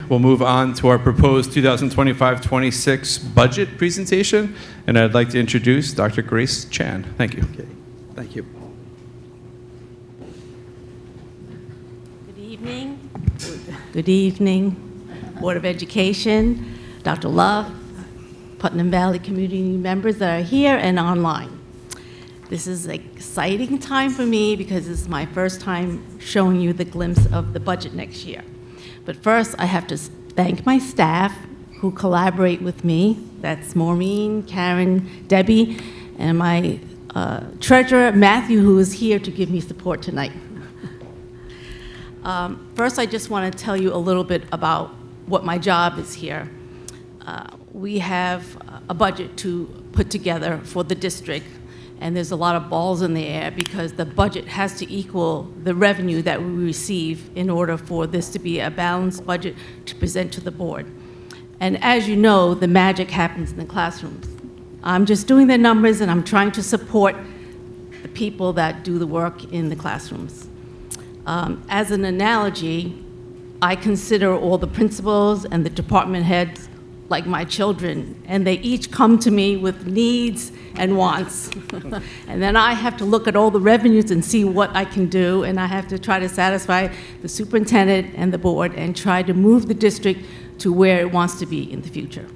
we'll move on to our proposed 2025-26 budget presentation, and I'd like to introduce Dr. Grace Chan. Thank you. Okay, thank you. Good evening. Good evening, Board of Education, Dr. Love, Putnam Valley community members that are here and online. This is an exciting time for me because this is my first time showing you the glimpse of the budget next year. But first, I have to thank my staff who collaborate with me. That's Maureen, Karen, Debbie, and my treasurer, Matthew, who is here to give me support tonight. First, I just want to tell you a little bit about what my job is here. We have a budget to put together for the district, and there's a lot of balls in the air because the budget has to equal the revenue that we receive in order for this to be a balanced budget to present to the board. And as you know, the magic happens in the classrooms. I'm just doing the numbers and I'm trying to support the people that do the work in the classrooms. As an analogy, I consider all the principals and the department heads like my children, and they each come to me with needs and wants. And then I have to look at all the revenues and see what I can do, and I have to try to satisfy the superintendent and the board and try to move the district to where it wants to be in the future.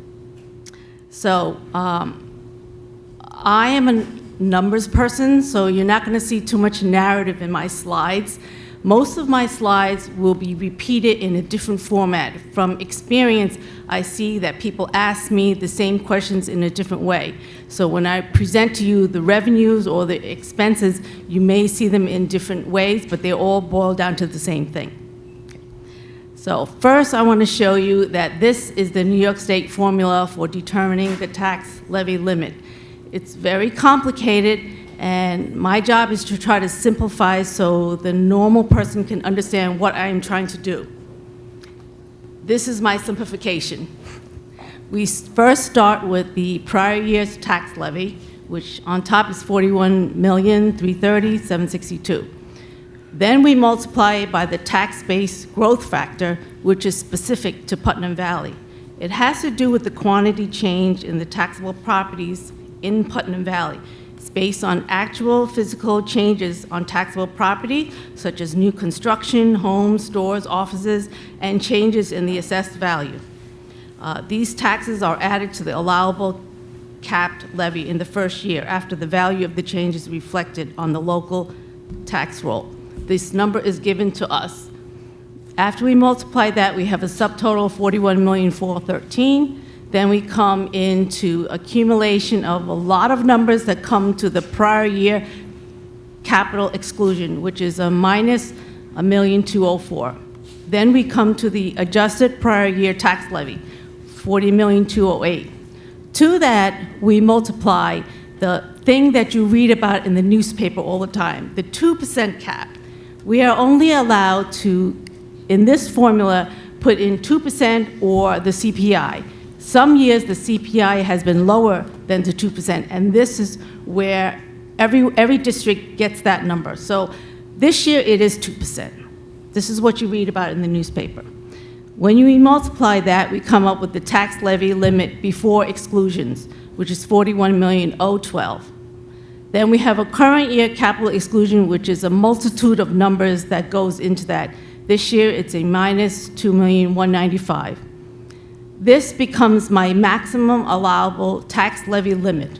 So I am a numbers person, so you're not going to see too much narrative in my slides. Most of my slides will be repeated in a different format. From experience, I see that people ask me the same questions in a different way. So when I present to you the revenues or the expenses, you may see them in different ways, but they all boil down to the same thing. So first, I want to show you that this is the New York State formula for determining the tax levy limit. It's very complicated, and my job is to try to simplify so the normal person can understand what I am trying to do. This is my simplification. We first start with the prior year's tax levy, which on top is $41,330,762. Then we multiply it by the tax base growth factor, which is specific to Putnam Valley. It has to do with the quantity change in the taxable properties in Putnam Valley. It's based on actual physical changes on taxable property, such as new construction, homes, stores, offices, and changes in the assessed value. These taxes are added to the allowable capped levy in the first year after the value of the change is reflected on the local tax roll. This number is given to us. After we multiply that, we have a subtotal of $41,413,000. Then we come into accumulation of a lot of numbers that come to the prior year capital exclusion, which is a minus $1,204,000. Then we come to the adjusted prior year tax levy, $40,208,000. To that, we multiply the thing that you read about in the newspaper all the time, the 2% cap. We are only allowed to, in this formula, put in 2% or the CPI. Some years, the CPI has been lower than the 2%, and this is where every district gets that number. So this year, it is 2%. This is what you read about in the newspaper. When you multiply that, we come up with the tax levy limit before exclusions, which is $41,012,000. Then we have a current year capital exclusion, which is a multitude of numbers that goes into that. This year, it's a minus $2,195,000. This becomes my maximum allowable tax levy limit.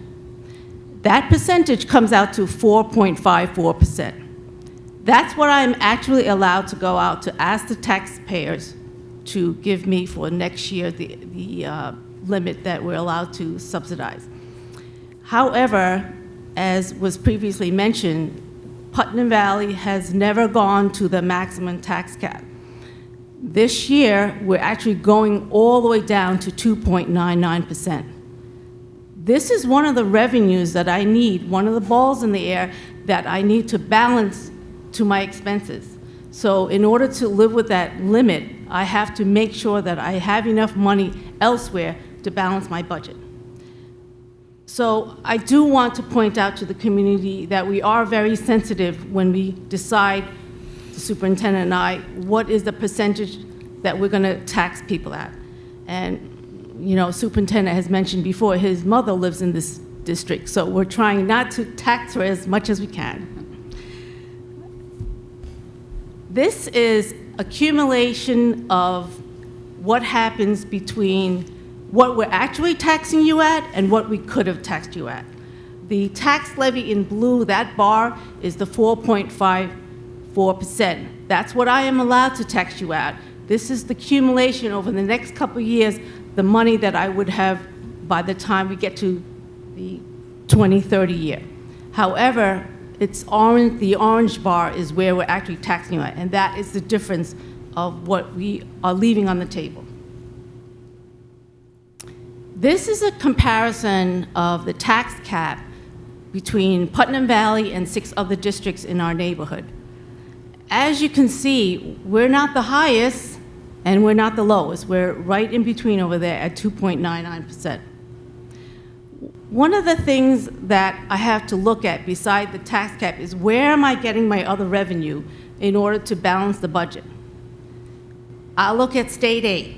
That percentage comes out to 4.54%. That's what I'm actually allowed to go out to ask the taxpayers to give me for next year, the limit that we're allowed to subsidize. However, as was previously mentioned, Putnam Valley has never gone to the maximum tax cap. This year, we're actually going all the way down to 2.99%. This is one of the revenues that I need, one of the balls in the air that I need to balance to my expenses. So in order to live with that limit, I have to make sure that I have enough money elsewhere to balance my budget. So I do want to point out to the community that we are very sensitive when we decide, the superintendent and I, what is the percentage that we're going to tax people at. And, you know, Superintendent has mentioned before, his mother lives in this district, so we're trying not to tax her as much as we can. This is accumulation of what happens between what we're actually taxing you at and what we could have taxed you at. The tax levy in blue, that bar, is the 4.54%. That's what I am allowed to tax you at. This is the accumulation over the next couple of years, the money that I would have by the time we get to the 2030 year. However, it's orange, the orange bar is where we're actually taxing you at, and that is the difference of what we are leaving on the table. This is a comparison of the tax cap between Putnam Valley and 6 other districts in our neighborhood. As you can see, we're not the highest and we're not the lowest. We're right in between over there at 2.99%. One of the things that I have to look at beside the tax cap is where am I getting my other revenue in order to balance the budget? I look at state aid.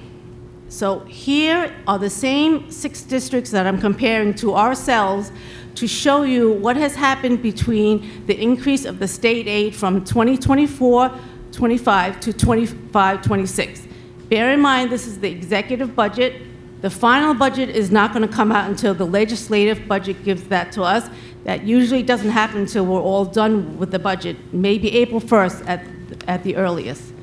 So here are the same 6 districts that I'm comparing to ourselves to show you what has happened between the increase of the state aid from 2024-25 to 25-26. Bear in mind, this is the executive budget. The final budget is not going to come out until the legislative budget gives that to us. That usually doesn't happen until we're all done with the budget, maybe April 1st at the earliest.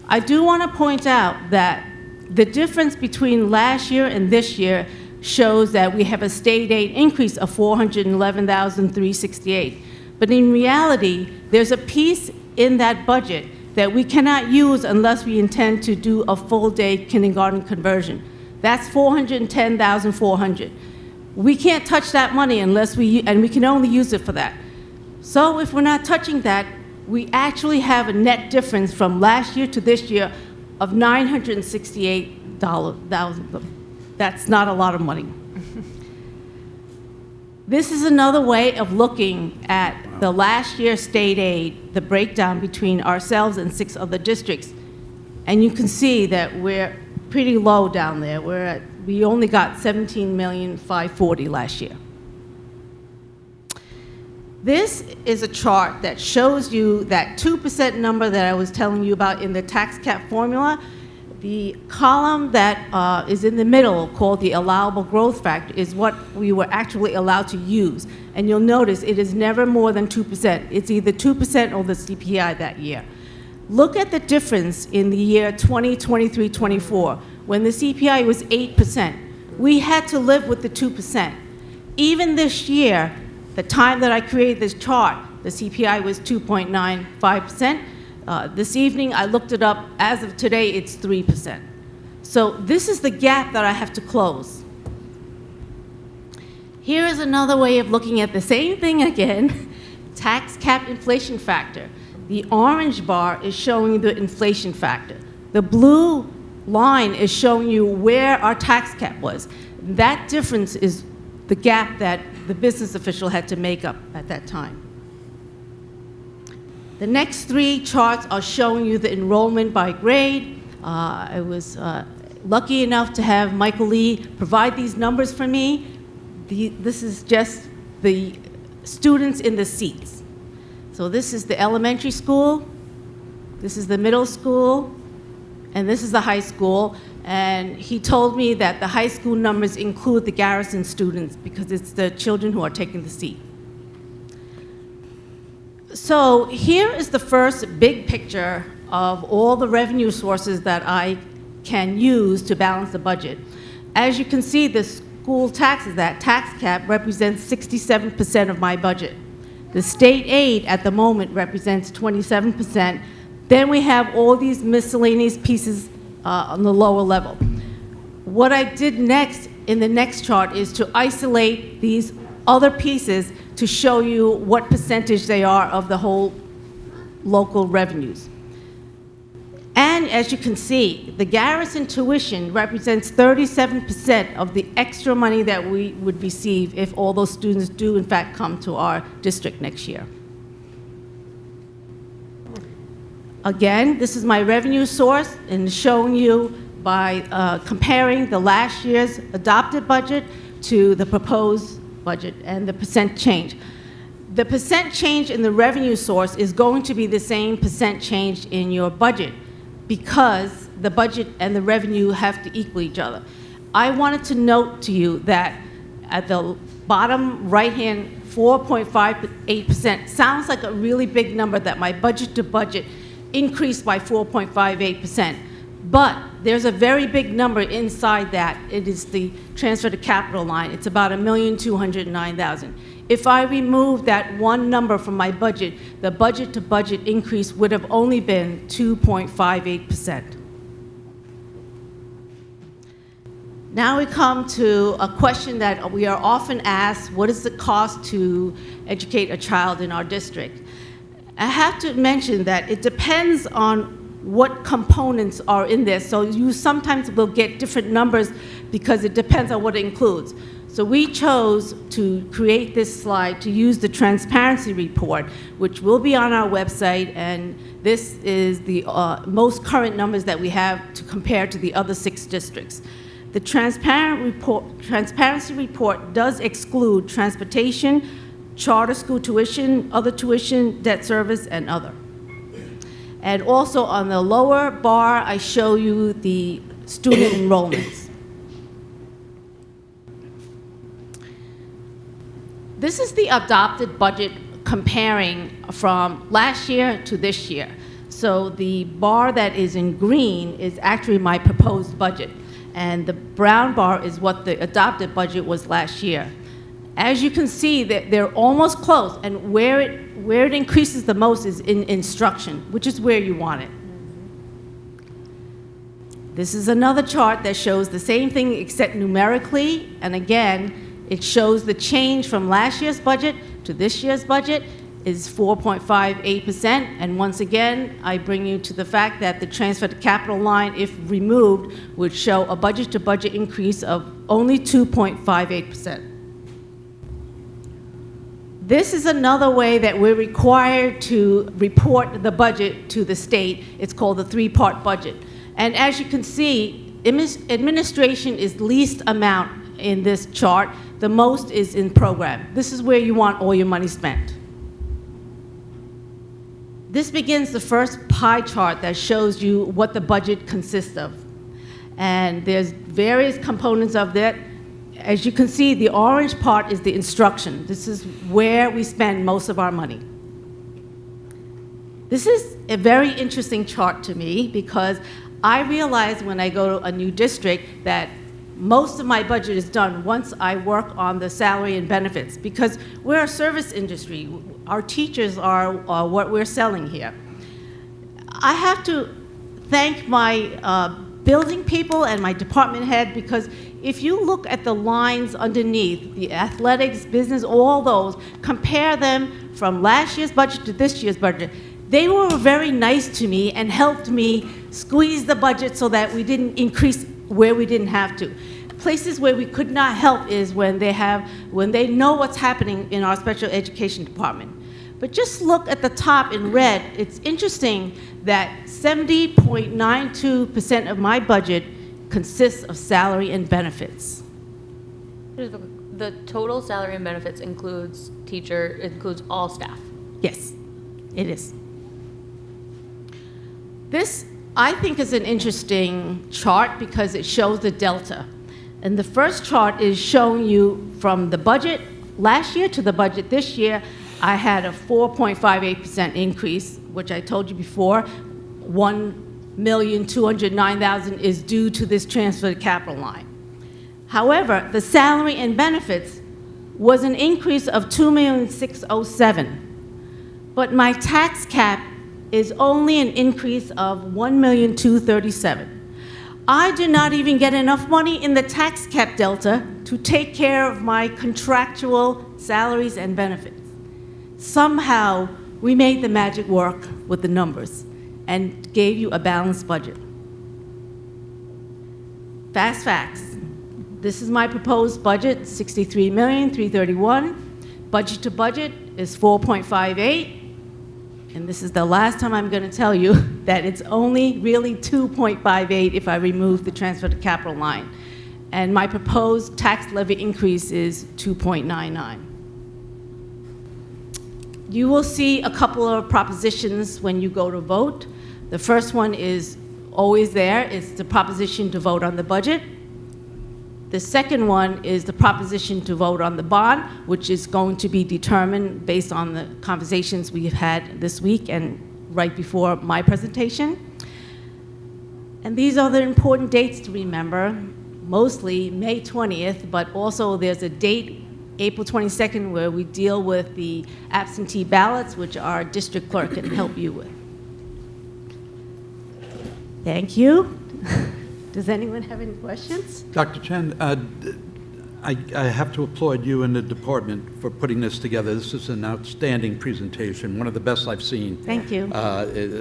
I do want to point out that the difference between last year and this year shows that we have a state aid increase of $411,368. But in reality, there's a piece in that budget that we cannot use unless we intend to do a full-day kindergarten conversion. That's $410,400. We can't touch that money unless and we can only use it for that. So if we're not touching that, we actually have a net difference from last year to this year of $968,000. That's not a lot of money. This is another way of looking at the last year's state aid, the breakdown between ourselves and 6 other districts. And you can see that we're pretty low down there. We only got $17,540,000 last year. This is a chart that shows you that 2% number that I was telling you about in the tax cap formula. The column that is in the middle, called the allowable growth factor, is what we were actually allowed to use. And you'll notice it is never more than 2%. It's either 2% or the CPI that year. Look at the difference in the year 2023-24, when the CPI was 8%. We had to live with the 2%. Even this year, the time that I created this chart, the CPI was 2.95%. This evening, I looked it up. As of today, it's 3%. So this is the gap that I have to close. Here is another way of looking at the same thing again, tax cap inflation factor. The orange bar is showing the inflation factor. The blue line is showing you where our tax cap was. That difference is the gap that the business official had to make up at that time. The next 3 charts are showing you the enrollment by grade. I was lucky enough to have Michael Lee provide these numbers for me. This is just the students in the seats. So this is the elementary school, this is the middle school, and this is the high school. And he told me that the high school numbers include the Garrison students because it's the children who are taking the seat. So here is the first big picture of all the revenue sources that I can use to balance the budget. As you can see, the school taxes, that tax cap, represents 67% of my budget. The state aid at the moment represents 27%. Then we have all these miscellaneous pieces on the lower level. What I did next in the next chart is to isolate these other pieces to show you what percentage they are of the whole local revenues. And as you can see, the Garrison tuition represents 37% of the extra money that we would receive if all those students do in fact come to our district next year. Again, this is my revenue source and showing you by comparing the last year's adopted budget to the proposed budget and the percent change. The percent change in the revenue source is going to be the same percent change in your budget because the budget and the revenue have to equal each other. I wanted to note to you that at the bottom right-hand, 4.58% sounds like a really big number that my budget to budget increased by 4.58%. But there's a very big number inside that. It is the transfer to capital line. It's about $1,209,000. If I remove that one number from my budget, the budget to budget increase would have only been 2.58%. Now we come to a question that we are often asked: what is the cost to educate a child in our district? I have to mention that it depends on what components are in this. So you sometimes will get different numbers because it depends on what it includes. So we chose to create this slide to use the transparency report, which will be on our website, and this is the most current numbers that we have to compare to the other 6 districts. The transparency report does exclude transportation, charter school tuition, other tuition, debt service, and other. And also on the lower bar, I show you the student enrollments. This is the adopted budget comparing from last year to this year. So the bar that is in green is actually my proposed budget, and the brown bar is what the adopted budget was last year. As you can see, that they're almost close, and where it increases the most is in instruction, which is where you want it. This is another chart that shows the same thing except numerically, and again, it shows the change from last year's budget to this year's budget is 4.58%, and once again, I bring you to the fact that the transfer to capital line, if removed, would show a budget-to-budget increase of only 2.58%. This is another way that we're required to report the budget to the state. It's called the 3-part budget. And as you can see, administration is least amount in this chart. The most is in program. This is where you want all your money spent. This begins the first pie chart that shows you what the budget consists of. And there's various components of that. As you can see, the orange part is the instruction. This is where we spend most of our money. This is a very interesting chart to me because I realize when I go to a new district that most of my budget is done once I work on the salary and benefits, because we're a service industry. Our teachers are what we're selling here. I have to thank my building people and my department head, because if you look at the lines underneath, the athletics, business, all those, compare them from last year's budget to this year's budget, they were very nice to me and helped me squeeze the budget so that we didn't increase where we didn't have to. Places where we could not help is when they know what's happening in our special education department. But just look at the top in red. It's interesting that 70.92% of my budget consists of salary and benefits. The total salary and benefits includes all staff. Yes, it is. This, I think, is an interesting chart because it shows the delta. And the first chart is showing you from the budget last year to the budget this year. I had a 4.58% increase, which I told you before. 1,209,000 is due to this transfer to capital line. However, the salary and benefits was an increase of 2,607,000, but my tax cap is only an increase of 1,237,000. I do not even get enough money in the tax cap delta to take care of my contractual salaries and benefits. Somehow, we made the magic work with the numbers and gave you a balanced budget. Fast facts. This is my proposed budget, $63,331,000. Budget to budget is 4.58, and this is the last time I'm going to tell you that it's only really 2.58 if I remove the transfer to capital line. And my proposed tax levy increase is 2.99. You will see a couple of propositions when you go to vote. The first one is always there. It's the proposition to vote on the budget. The second one is the proposition to vote on the bond, which is going to be determined based on the conversations we've had this week and right before my presentation. And these are the important dates to remember, mostly May 20th, but also there's a date, April 22nd, where we deal with the absentee ballots, which our district clerk can help you with. Thank you. Does anyone have any questions? Dr. Chen, I have to applaud you and the department for putting this together. This is an outstanding presentation, one of the best I've seen. Thank you.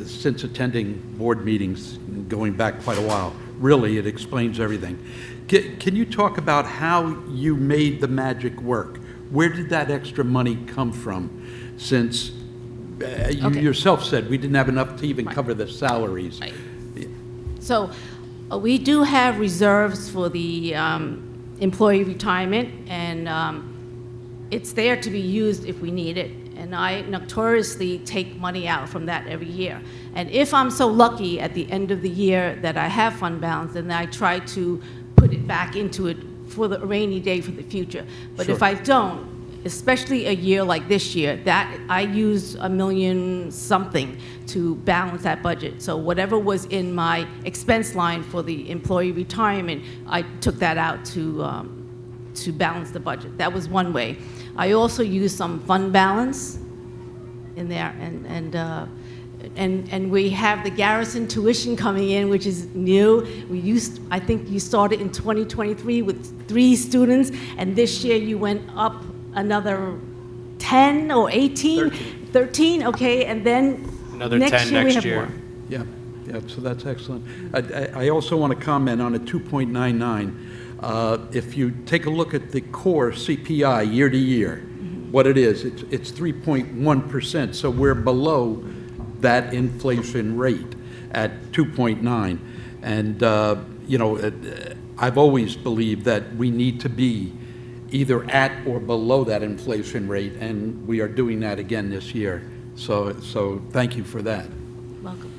Since attending board meetings, going back quite a while. Really, it explains everything. Can you talk about how you made the magic work? Where did that extra money come from? Since you yourself said we didn't have enough to even cover the salaries. Right. So we do have reserves for the employee retirement, and it's there to be used if we need it. And I notoriously take money out from that every year. And if I'm so lucky at the end of the year that I have fund balance, then I try to put it back into it for the rainy day for the future. But Sure. if I don't, especially a year like this year, that I use $1 million something to balance that budget. So whatever was in my expense line for the employee retirement, I took that out to balance the budget. That was one way. I also used some fund balance in there, and we have the Garrison tuition coming in, which is new. I think you started in 2023 with 3 students, and this year you went up another 10 or 18? 13, okay, and then Another next 10 year we next have year. more. Yeah, so that's excellent. I also want to comment on a 2.99. If you take a look at the core CPI year to year, what it is, it's 3.1%, so we're below that inflation rate at 2.9. And, I've always believed that we need to be either at or below that inflation rate, and we are doing that again this year. So thank you for that. Welcome.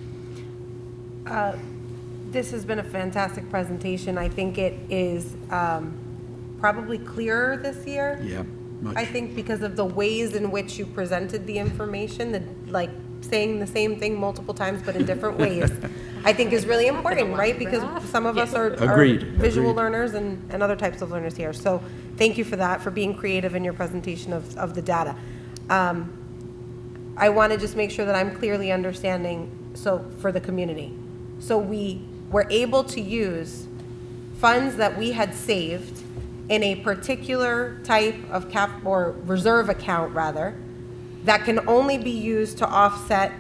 This has been a fantastic presentation. I think it is probably clearer this year. Yeah, much. I think because of the ways in which you presented the information, like saying the same thing multiple times but in different ways, I think is really important, right? Because some of us are Agreed. visual Agreed. learners and other types of learners here. So thank you for that, for being creative in your presentation of the data. I want to just make sure that I'm clearly understanding, so for the community. So we were able to use funds that we had saved in a particular type of cap or reserve account rather, that can only be used to offset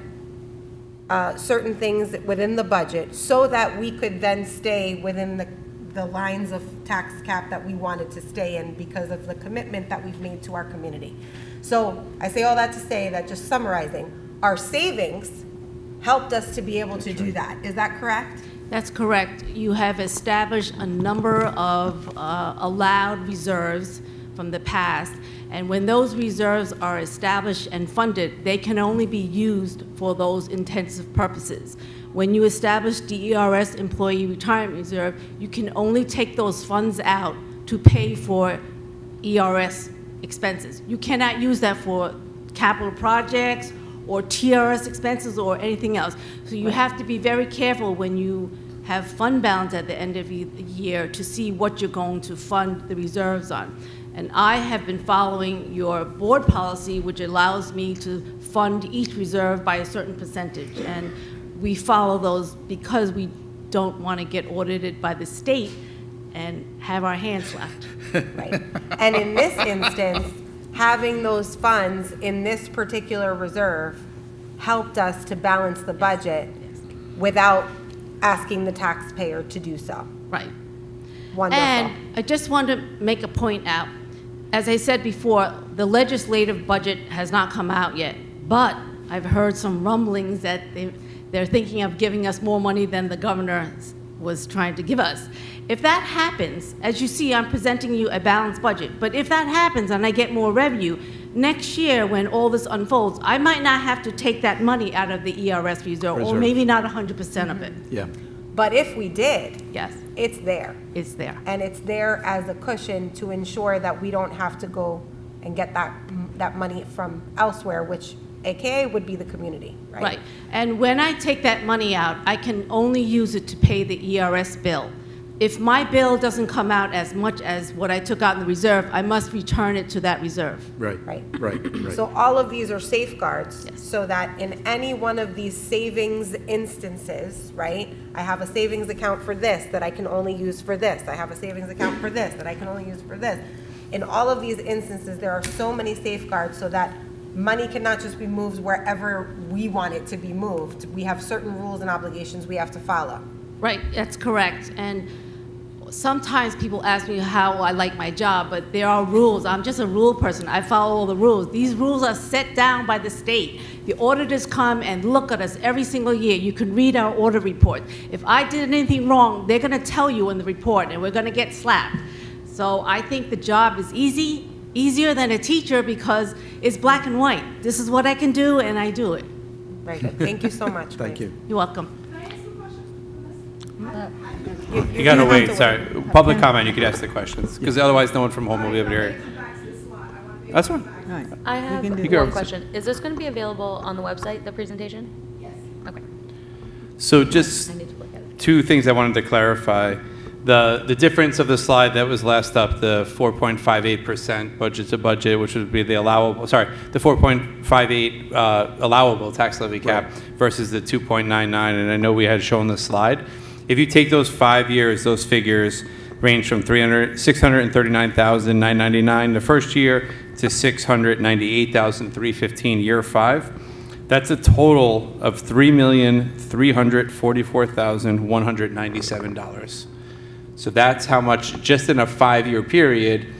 certain things within the budget so that we could then stay within the lines of tax cap that we wanted to stay in because of the commitment that we've made to our community. So I say all that to say that, just summarizing, our savings helped us to be able to do that. Is that correct? That's correct. You have established a number of allowed reserves from the past, and when those reserves are established and funded, they can only be used for those intensive purposes. When you establish DERS Employee Retirement Reserve, you can only take those funds out to pay for ERS expenses. You cannot use that for capital projects or TRS expenses or anything else. So you have to be very careful when you have fund balance at the end of the year to see what you're going to fund the reserves on. And I have been following your board policy, which allows me to fund each reserve by a certain percentage. And we follow those because we don't want to get audited by the state and have our hands slapped. Right. And in this instance, having those funds in this particular reserve helped us to balance the budget without asking the taxpayer to do so. Right. Wonderful. And I just want to make a point out. As I said before, the legislative budget has not come out yet, but I've heard some rumblings that They're thinking of giving us more money than the governor was trying to give us. If that happens, as you see, I'm presenting you a balanced budget, but if that happens and I get more revenue, next year when all this unfolds, I might not have to take that money out of the ERS reserve, or maybe not 100% of it. Yeah. But if we did, Yes, it's there. it's there. And it's there as a cushion to ensure that we don't have to go and get that money from elsewhere, which AKA would be the community, right? Right. And when I take that money out, I can only use it to pay the ERS bill. If my bill doesn't come out as much as what I took out in the reserve, I must return it to that reserve. Right. Right. Right. So all of these are safeguards, Yes. so that in any one of these savings instances, right? I have a savings account for this that I can only use for this. I have a savings account for this that I can only use for this. In all of these instances, there are so many safeguards so that money cannot just be moved wherever we want it to be moved. We have certain rules and obligations we have to follow. Right, that's correct. And sometimes people ask me how I like my job, but there are rules. I'm just a rule person. I follow all the rules. These rules are set down by the state. The auditors come and look at us every single year. You can read our audit report. If I did anything wrong, they're going to tell you in the report, and we're going to get slapped. So I think the job is easier than a teacher because it's black and white. This is what I can do, and I do it. Very good. Thank you so much. Thank you. You're welcome. You gotta wait, sorry. Public comment, you could ask the questions, because otherwise no one from home will be able to hear it. That's fine. I have You go. one question. Is this going to be available on the website, the presentation? Yes. Okay. So just I need to look at it. two things I wanted to clarify. The difference of the slide that was last up, the 4.58% budget to budget, which would be the allowable, the 4.58 allowable tax levy cap versus the 2.99, and I know we had shown the slide. If you take those 5 years, those figures range from $639,999 the first year to $698,315 year 5. That's a total of $3,344,197. So that's how much, just in a 5-year period,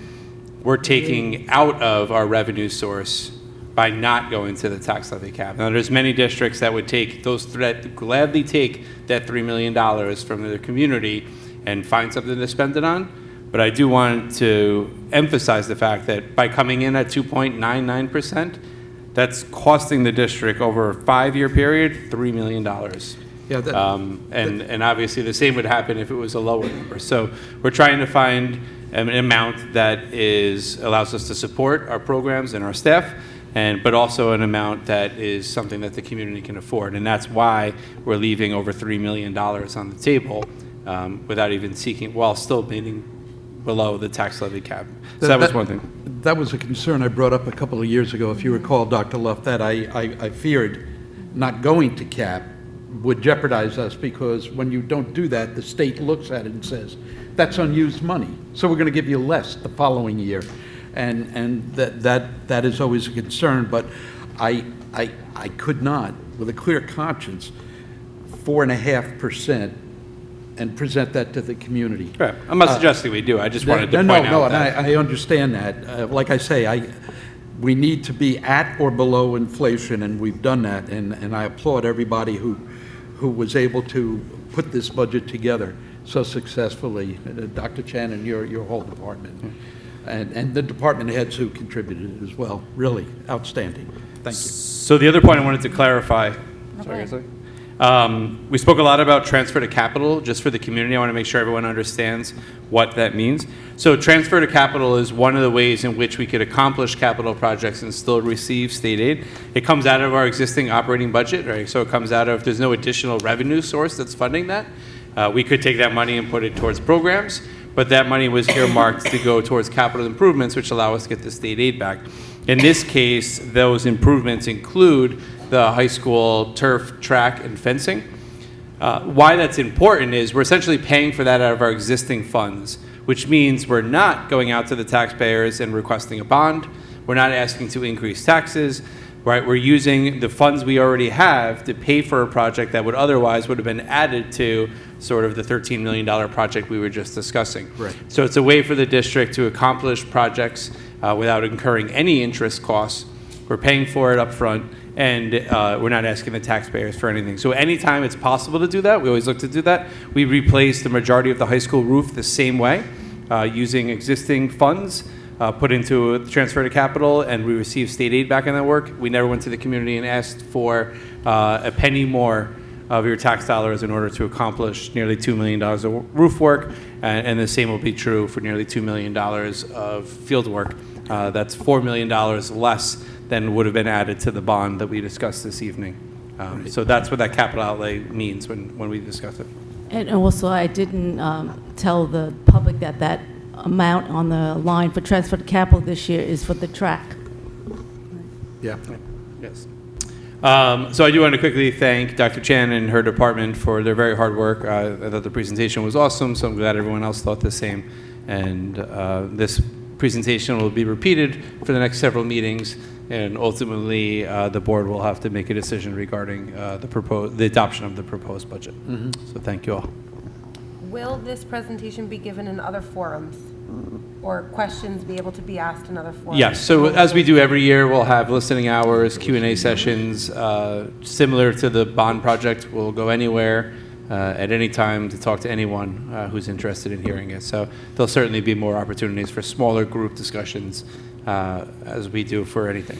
we're taking out of our revenue source by not going to the tax levy cap. Now, there's many districts that would take that gladly take that $3 million from their community and find something to spend it on. But I do want to emphasize the fact that by coming in at 2.99%, that's costing the district over a 5-year period $3 million. Yeah, And obviously the same would happen if it was a lower number. So we're trying to find an amount that allows us to support our programs and our staff, but also an amount that is something that the community can afford. And that's why we're leaving over $3 million on the table without even seeking, while still being below the tax levy cap. So that was one thing. That was a concern I brought up a couple of years ago, if you recall, Dr. Luff, that I feared not going to cap would jeopardize us, because when you don't do that, the state looks at it and says, that's unused money, so we're going to give you less the following year. And that is always a concern, but I could not, with a clear conscience, 4.5% and present that to the community. Right. I'm not suggesting we do. I just wanted to point out No, and that. I understand that. Like I say, we need to be at or below inflation, and we've done that, and I applaud everybody who was able to put this budget together so successfully. Dr. Chan and your whole department, and the department heads who contributed as well. Really outstanding. Thank you. So the other point I wanted to clarify, we spoke a lot about transfer to capital. Just for the community, I want to make sure everyone understands what that means. So transfer to capital is one of the ways in which we could accomplish capital projects and still receive state aid. It comes out of our existing operating budget, right? So it comes out of, there's no additional revenue source that's funding that. We could take that money and put it towards programs, but that money was earmarked to go towards capital improvements, which allow us to get the state aid back. In this case, those improvements include the high school turf, track, and fencing. Why that's important is we're essentially paying for that out of our existing funds, which means we're not going out to the taxpayers and requesting a bond. We're not asking to increase taxes, right? We're using the funds we already have to pay for a project that would have been added to sort of the $13 million project we were just discussing. Right. So it's a way for the district to accomplish projects without incurring any interest costs, We're paying for it up front, and we're not asking the taxpayers for anything. So anytime it's possible to do that, we always look to do that. We replaced the majority of the high school roof the same way, using existing funds, put into a transfer to capital, and we received state aid back on that work. We never went to the community and asked for a penny more of your tax dollars in order to accomplish nearly $2 million of roof work, and the same will be true for nearly $2 million of field work. That's $4 million less than would have been added to the bond that we discussed this evening. So that's what that capital outlay means when we discuss it. And also, I didn't tell the public that that amount on the line for transfer to capital this year is for the track. Yeah. Yes. So I do want to quickly thank Dr. Chan and her department for their very hard work. I thought the presentation was awesome, so I'm glad everyone else thought the same. And this presentation will be repeated for the next several meetings, and ultimately the board will have to make a decision regarding the adoption of the proposed budget. So thank you all. Will this presentation be given in other forums? Or questions be able to be asked in other forums? Yes, so as we do every year, we'll have listening hours, Q&A sessions, similar to the bond project. We'll go anywhere at any time to talk to anyone who's interested in hearing it. So there'll certainly be more opportunities for smaller group discussions as we do for anything.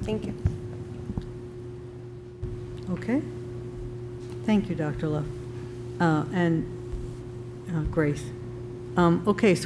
Thank you. Okay. Thank you, Dr. Love. And Grace. Okay, so